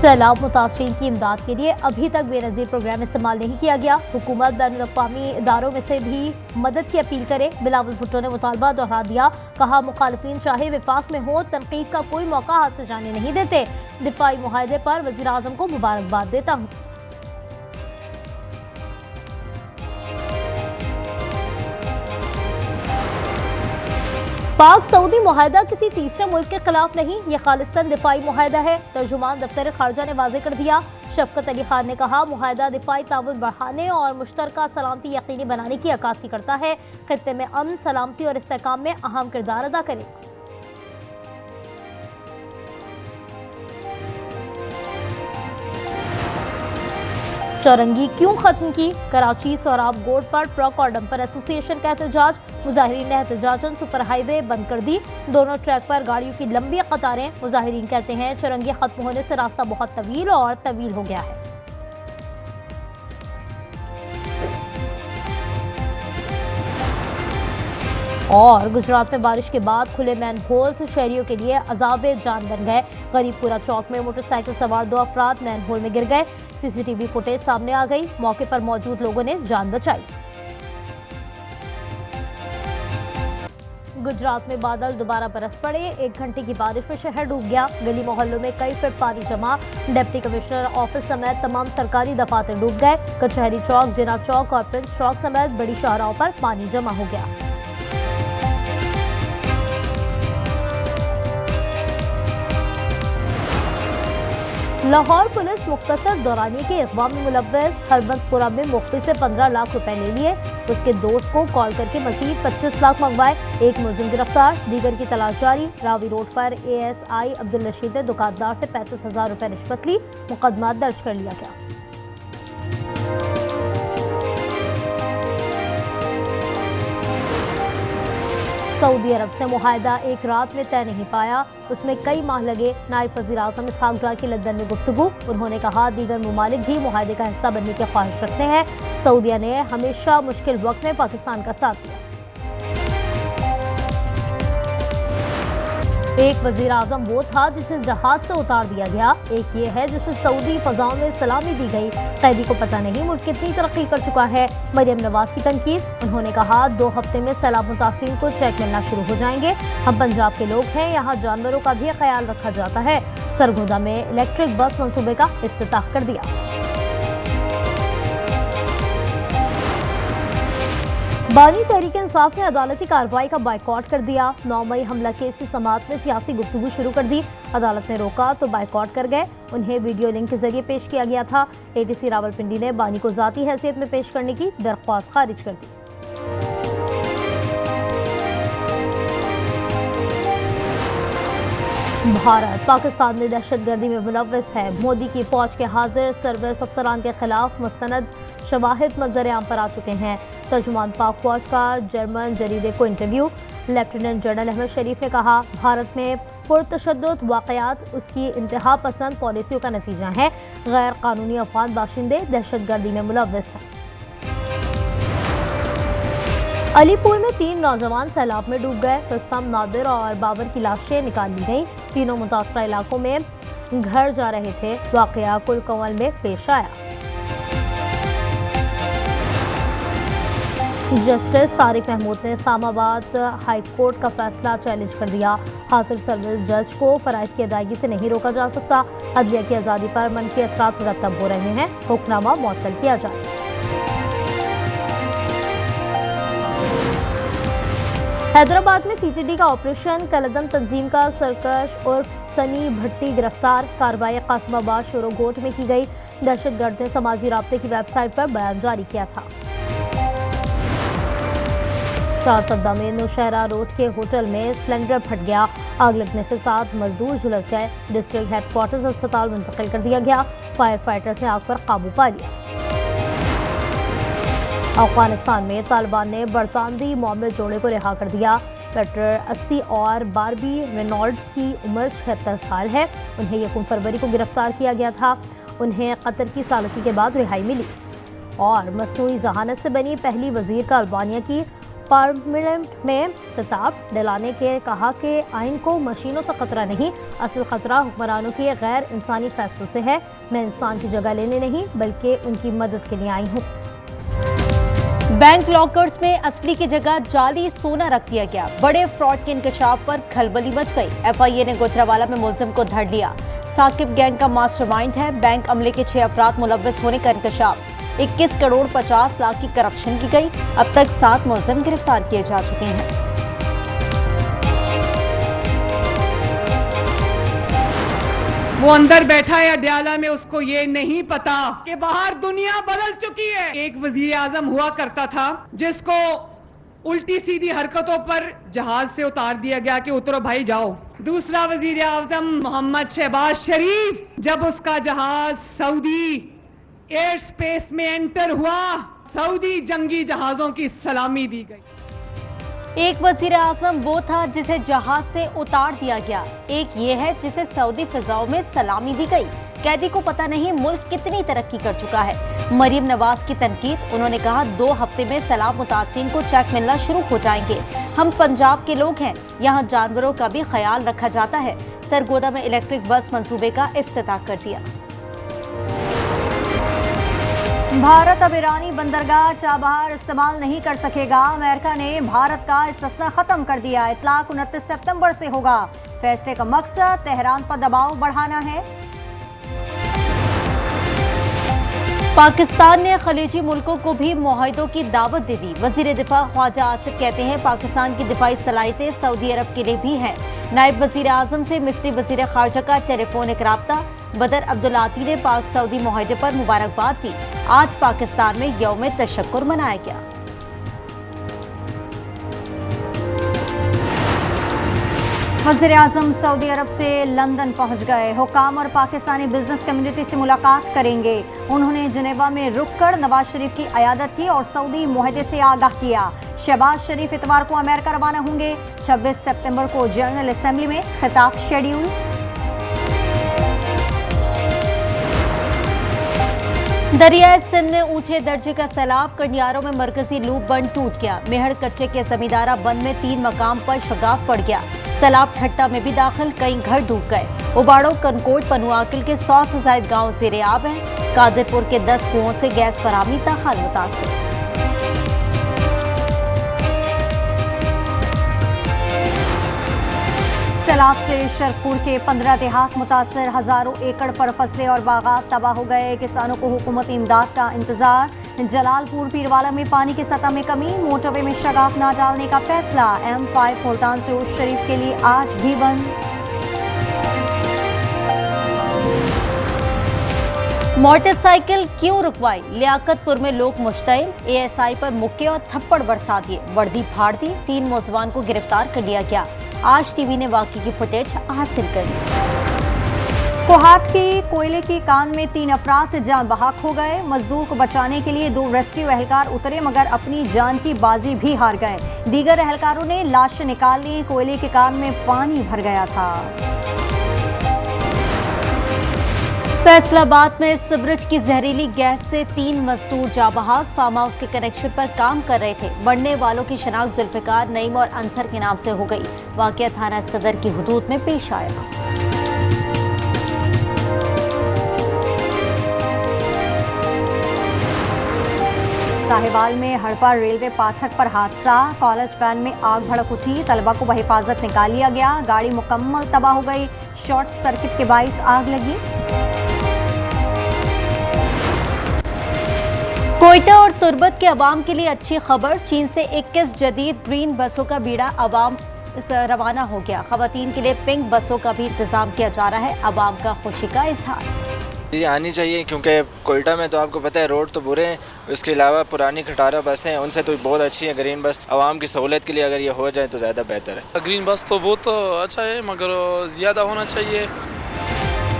सैलाब मुतासरीन की इमदाद के लिए अभी तक बेनज़ीर प्रोग्राम इस्तेमाल नहीं किया गया। हुकूमत बैनुल-अक़वामी इदारों में से भी मदद की अपील करे। बिलावल भुट्टो ने मुतालबा दोहरा दिया, कहा मुखालिफिन चाहे विफाक में हो, तनकीद का कोई मौका हाथ से जाने नहीं देते। दिफाई मुआहदे पर वज़ीर आज़म को मुबारकबाद देता हूँ। पाक सऊदी मुआहदा किसी तीसरे मुल्क के खिलाफ नहीं, ये खालिस्तान दिफाई मुआहदा है। तर्जुमान दफ्तर खारजा ने वाज़ेह कर दिया। शफकत अली खान ने कहा, मुआहदा दिफाई ताउन बढ़ाने और मुश्तरका सलामती यकीनी बनाने की अक्कासी करता है। खित्ते में अमन, सलामती और इस्तेहकाम में अहम किरदार अदा करेगा। चौरंगी क्यों खत्म की? कराची सोराब गोड पर ट्रक और डंपर एसोसिएशन का एहतजाज। मुजाहिरीन ने एहतजाजन सुपर हाईवे बंद कर दी। दोनों ट्रैक पर गाड़ियों की लंबी कतारें। मुजाहिरीन कहते हैं चौरंगी खत्म होने से रास्ता बहुत तवील हो गया है। और गुजरात में बारिश के बाद खुले मैन होल्स शहरियों के लिए अजाब जान बन गए। गरीबपुरा चौक में मोटरसाइकिल सवार 2 अफराद मैन होल में गिर गए। सीसीटीवी फुटेज सामने आ गई। मौके पर मौजूद लोगों ने जान बचाई। गुजरात में बादल दोबारा बरस पड़े। 1 घंटे की बारिश में शहर डूब गया। गली मोहल्लों में कई फीट पानी जमा। डिप्टी कमिश्नर ऑफिस समेत तमाम सरकारी दफातर डूब गए। कचहरी चौक, जिना चौक और प्रिंस चौक समेत बड़ी शाहराहों पर पानी जमा हो गया। लाहौर पुलिस मुख्तसर दौरानी के अगवा में मुलव्वस। हरबंसपुरा में मुख्ती से 15 लाख रुपए ले लिए। उसके दोस्त को कॉल करके मजीद 25 लाख मंगवाए। एक मुलजिम गिरफ्तार, दीगर की तलाश जारी। रावी रोड पर ASI अब्दुल रशीद ने दुकानदार से 35,000 रुपए रिश्वत ली। मुकदमा दर्ज कर लिया गया। सऊदी अरब से मुआहदा एक रात में तय नहीं पाया, उसमें कई माह लगे। नायब वज़ीर आज़म इसहाक डार की लंदन में गुफ्तगू। उन्होंने कहा दीगर ममालिक भी मुआहदे का हिस्सा बनने की ख्वाहिश रखते हैं। सऊदीया ने हमेशा मुश्किल वक्त में पाकिस्तान का साथ दिया। एक वज़ीर आज़म वो था जिसे जहाज से उतार दिया गया, एक ये है जिसे सऊदी फजाओं में सलामी दी गई। कैदी को पता नहीं मुल्क कितनी तरक्की कर चुका है। मरियम नवाज की तनकीद। उन्होंने कहा 2 हफ्ते में सैलाब मुतासिरीन को चेक मिलना शुरू हो जाएंगे। हम पंजाब के लोग हैं, यहाँ जानवरों का भी ख्याल रखा जाता है। सरगोदा में इलेक्ट्रिक बस मंसूबे का इफ्तिताह कर दिया। बानी तहरीक इंसाफ ने अदालती कार्रवाई का बाइकॉट कर दिया। 9 मई हमला केस की समाअत में सियासी गुफ्तगू शुरू कर दी। अदालत ने रोका तो बाइकॉट कर गए। उन्हें वीडियो लिंक के जरिए पेश किया गया था। ATC रावलपिंडी ने बानी को जाती हैसियत में पेश करने की दरख्वास्त खारिज कर दी। भारत पाकिस्तान में दहशतगर्दी में मुलव्वस है। मोदी की फौज के हाजिर सर्विस अफसरान के खिलाफ मुस्तनद शवाहिद मंजर आम पर आ चुके हैं। तर्जुमान पाक फौज का जर्मन जरीदे को इंटरव्यू। लेफ्टिनेंट जनरल अहमद शरीफ ने कहा भारत में पुरतशद्दुद वाक़यात उसकी इंतहा पसंद पॉलिसियों का नतीजा है। गैर कानूनी अफगान बाशिंदे दहशतगर्दी में मुलव्वस हैं। अलीपुर में 3 नौजवान सैलाब में डूब गए। रुस्तम, नादिर और बाबर की लाशें निकाल ली गईं। तीनों मुतासरा इलाकों में घर जा रहे थे। वाक़या कुलकवल में पेश आया। जस्टिस तारिक महमूद ने इस्लामाबाद हाई कोर्ट का फैसला चैलेंज कर दिया। हासिल सर्विस जज को फराइज की अदायगी से नहीं रोका जा सकता। अदलिया की आज़ादी पर मनफी असरात मुरतब हो रहे हैं। हुक्मनामा मुअत्तल किया जाए। हैदराबाद में CTD का ऑपरेशन। कलदम तंजीम का सरकश उर्फ सनी भट्टी गिरफ्तार। कार्रवाई कासिमाबाद शोरोगोट में की गई। दहशतगर्द ने समाजी राब्ते की वेबसाइट पर बयान जारी किया था। 4 सद्दा में नौशहरा रोड के होटल में सिलेंडर फट गया। आग लगने से 7 मजदूर झुलस गए। डिस्ट्रिक्ट हेडक्वार्टर्स अस्पताल मुंतकिल कर दिया गया। फायर फाइटर्स ने आग पर काबू पा लिया। अफगानिस्तान में तालिबान ने बरतानवी मोमिल जोड़े को रिहा कर दिया। पेटर 80 और बारबी रेनॉल्ड्स की उम्र 76 साल है। उन्हें 1 फरवरी को गिरफ्तार किया गया था। उन्हें कतर की सालसी के बाद रिहाई मिली। और मसनूई जहानत से बनी पहली वजीर का अल्बानिया की पार्लियामेंट में खिताब दिलाने के कहा कि आइन को मशीनों से खतरा नहीं, असल खतरा हुक्मरानों के गैर इंसानी फैसलों से है। मैं इंसान की जगह लेने नहीं बल्कि उनकी मदद के लिए आई हूँ। बैंक लॉकर्स में असली की जगह जाली सोना रख दिया गया। बड़े फ्रॉड के इंकशाफ पर खलबली मच गई। FIA ने गुजरावाला में मुलजिम को धर लिया। साकिब गैंग का मास्टरमाइंड है। बैंक अमले के 6 अफराद मुलव्वस होने का इंकशाफ। 21 करोड़ 50 लाख की करप्शन की गई। अब तक 7 मुलजिम गिरफ्तार किए जा चुके हैं। वो अंदर बैठा है अडयाला में, उसको ये नहीं पता कि बाहर दुनिया बदल चुकी है। एक वजीर आजम हुआ करता था जिसको उल्टी सीधी हरकतों पर जहाज से उतार दिया गया कि उतरो भाई जाओ। दूसरा वजीर आजम मोहम्मद शहबाज शरीफ, जब उसका जहाज सऊदी एयर स्पेस में एंटर हुआ, सऊदी जंगी जहाजों की सलामी दी गई। एक वजीर आजम वो था जिसे जहाज से उतार दिया गया, एक ये है जिसे सऊदी फिजाओं में सलामी दी गई। कैदी को पता नहीं मुल्क कितनी तरक्की कर चुका है। मरीम नवाज की तनकीद, उन्होंने कहा 2 हफ्ते में सैलाब मुतासिरीन को चेक मिलना शुरू हो जाएंगे। हम पंजाब के लोग हैं, यहाँ जानवरों का भी ख्याल रखा जाता है। सरगोदा में इलेक्ट्रिक बस मंसूबे का इफ्तिताह कर दिया। भारत अब ईरानी बंदरगाह चाबहार इस्तेमाल नहीं कर सकेगा। अमेरिका ने भारत का इस्तिस्ना खत्म कर दिया। इतलाक 29 सितंबर से होगा। फैसले का मकसद तेहरान पर दबाव बढ़ाना है। पाकिस्तान ने खलीजी मुल्कों को भी मुआहिदों की दावत दे दी। वजीर दिफा ख्वाजा आसिफ कहते हैं पाकिस्तान की दिफाई सलाहियतें सऊदी अरब के लिए भी हैं। नायब वजीर आजम से मिस्री वजीर खारजा का टेलीफोनिक राब्ता। बदर अब्दुल्लाती ने पाक सऊदी मुआहिदे पर मुबारकबाद दी। आज पाकिस्तान में यौम तशक्कुर मनाया गया। वज़ीर आज़म सऊदी अरब से लंदन पहुंच गए। हुकाम और पाकिस्तानी बिजनेस कम्युनिटी से मुलाकात करेंगे। उन्होंने जिनेवा में रुककर नवाज शरीफ की अयादत की और सऊदी मुआहदे से आगाह किया। शहबाज शरीफ इतवार को अमेरिका रवाना होंगे। 26 सितंबर को जनरल असेंबली में खिताब शेड्यूल। दरियाए सिंध में ऊंचे दर्जे का सैलाब। कंडियारों में मरकजी लूप बंद टूट गया। मेहड़ कच्चे के जमींदारा बंद में 3 मकाम पर शगाफ पड़ गया। सैलाब ठट्टा में भी दाखिल, कई घर डूब गए। उबाड़ो, कनकोट, पनुआकिल के 100 से ज्यादा गाँव ज़ेर-ए-आब हैं। कादिरपुर के 10 कुओं से गैस फराहमी ताहाल मुतासिर। सैलाब से शरकपुर के 15 देहात मुतासर। हजारों एकड़ पर फसलें और बागात तबाह हो गए। किसानों को हुकूमती इमदाद का इंतजार। जलालपुर पीरवाला में पानी की सतह में कमी। मोटरवे में शगाफ न डालने का फैसला। M5 मुल्तान से उर्स शरीफ के लिए आज भी बंद। मोटरसाइकिल क्यों रुकवाई? लियाकतपुर में लोग मुश्तइल। ASI पर मुक्के और थप्पड़ बरसा दिए। वर्दी फाड़ दी। 3 मुलजमान को गिरफ्तार कर लिया गया। आज टीवी ने वाकई की फुटेज हासिल कर ली। कोहाट की कोयले की कान में 3 अफराद जान बहक हो गए। मजदूर को बचाने के लिए 2 रेस्क्यू एहलकार उतरे मगर अपनी जान की बाजी भी हार गए। दीगर एहलकारों ने लाशें निकाल ली। कोयले के कान में पानी भर गया था। फैसलाबाद में सिवरेज की जहरीली गैस से 3 मजदूर जाँ बहक। फार्म हाउस के कनेक्शन पर काम कर रहे थे। मरने वालों की शनाख्त जुल्फिकार, नईम और अंसर के नाम से हो गई। वाकया थाना सदर की हुदूद में पेश आया। साहिवाल में हड़पा रेलवे फाटक पर हादसा। कॉलेज वैन में आग भड़क उठी। तलबा को बहिफाजत निकाल लिया गया। गाड़ी मुकम्मल तबाह हो गई। शॉर्ट सर्किट के बाइस आग लगी। कोयटा और तुर्बत के अवाम के लिए अच्छी खबर। चीन से 21 जदीद ग्रीन बसों का बीड़ा अवाम रवाना हो गया। खवातीन के लिए पिंक बसों का भी इंतजाम किया जा रहा है। अवाम का खुशी का इजहार। ये आनी चाहिए क्योंकि कोयटा में तो आपको पता है रोड तो बुरे हैं। उसके अलावा पुरानी खटारा बसें हैं, उनसे तो बहुत अच्छी है ग्रीन बस। आवाम की सहूलत के लिए अगर ये हो जाए तो ज़्यादा बेहतर है। ग्रीन बस तो बहुत अच्छा है मगर ज़्यादा होना चाहिए।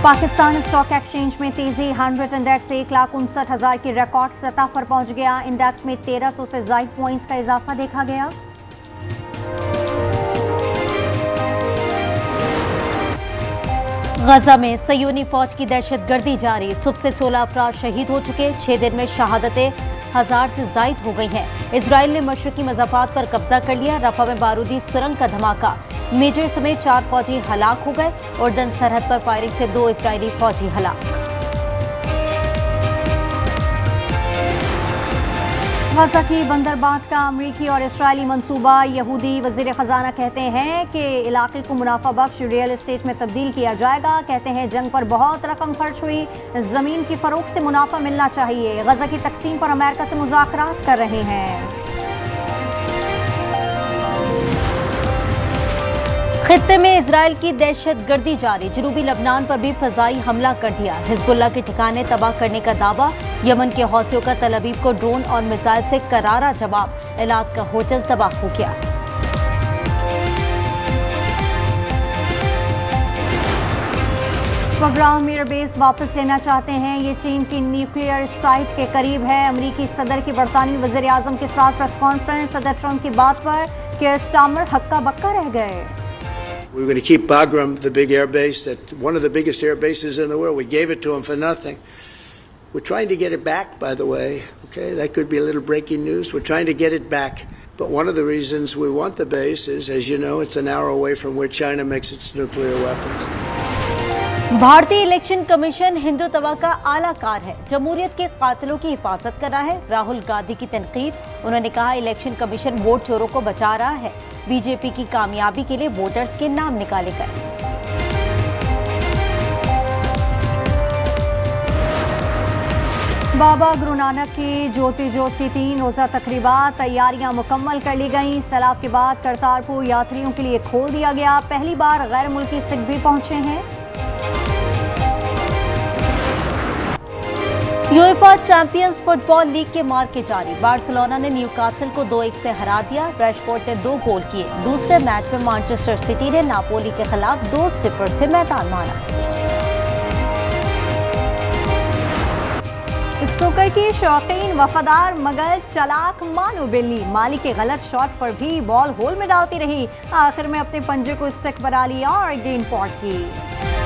पाकिस्तान स्टॉक एक्सचेंज में तेजी। 100 इंडेक्स 1,59,000 की रिकॉर्ड सतह पर पहुंच गया। इंडेक्स में 1300 से ज्यादा पॉइंट्स का इजाफा देखा गया। गजा में सयूनी फौज की दहशतगर्दी जारी। सुबह से 16 अफराद शहीद हो चुके। 6 दिन में शहादतें 1000 से जायद हो गई हैं। इजराइल ने मशरकी मज़ाफात पर कब्जा कर लिया। रफा में बारूदी सुरंग का धमाका, मेजर समेत 4 फौजी हलाक हो गए। उर्दन सरहद पर फायरिंग से 2 इजरायली फौजी हलाक। गजा की बंदरबांट का अमरीकी और इसराइली मंसूबा, यहूदी वजीर खजाना कहते हैं कि इलाके को मुनाफा बख्श रियल एस्टेट में तब्दील किया जाएगा। कहते हैं जंग पर बहुत रकम खर्च हुई, जमीन की फरोख्त से मुनाफा मिलना चाहिए। गजा की तकसीम पर अमेरिका से मुज़ाकरात कर रहे हैं। खित्ते में इजराइल की दहशतगर्दी जारी, जनूबी लबनान पर भी फजाई हमला कर दिया। हिजबुल्लाह के ठिकाने तबाह करने का दावा। यमन के हौसियों का तल अवीव को ड्रोन और मिसाइल से करारा जवाब। एलात का होटल तबाह हो गया। बगराम एयरबेस वापस लेना चाहते हैं। ये चीन की न्यूक्लियर साइट के करीब है। अमरीकी सदर की बरतानवी वजीर आजम के साथ प्रेस कॉन्फ्रेंस। सदर ट्रंप की बात पर केयर स्टार्मर हक्का बक्का रह गए। We're going to keep Bagram, the big air base, that one of the biggest air bases in the world. We gave it to them for nothing. We're trying to get it back, by the way. Okay, that could be a little breaking news. We're trying to get it back. But one of the reasons we want the base is, as you know, it's an hour away from where China makes its nuclear weapons. भारतीय election commission Hindutva का आलाकार है, जमहूरियत के कातिलों की हिफाजत कर रहा है। राहुल गांधी की तनकीद। उन्होंने कहा इलेक्शन कमीशन वोट चोरों को बचा रहा है। बीजेपी की कामयाबी के लिए वोटर्स के नाम निकाले गए। बाबा गुरु नानक की ज्योति ज्योत की 3 रोज़ा तकरीबात, तैयारियां मुकम्मल कर ली गईं। सैलाब के बाद करतारपुर यात्रियों के लिए खोल दिया गया। पहली बार गैर मुल्की सिख भी पहुंचे हैं। यूएफा चैंपियंस फुटबॉल लीग के मार्के जारी। बार्सिलोना ने न्यूकासल को 2-1 से हरा दिया। रैशफोर्ड ने 2 गोल किए। दूसरे मैच में मैनचेस्टर सिटी ने नापोली के खिलाफ 2-0 से मैदान मारा। स्नूकर की शौकीन वफादार मगर चालाक मानो बिल्ली माली के गलत शॉट पर भी बॉल होल में डालती रही। आखिर में अपने पंजे को स्टिक बना लिया और गेंद पॉट की।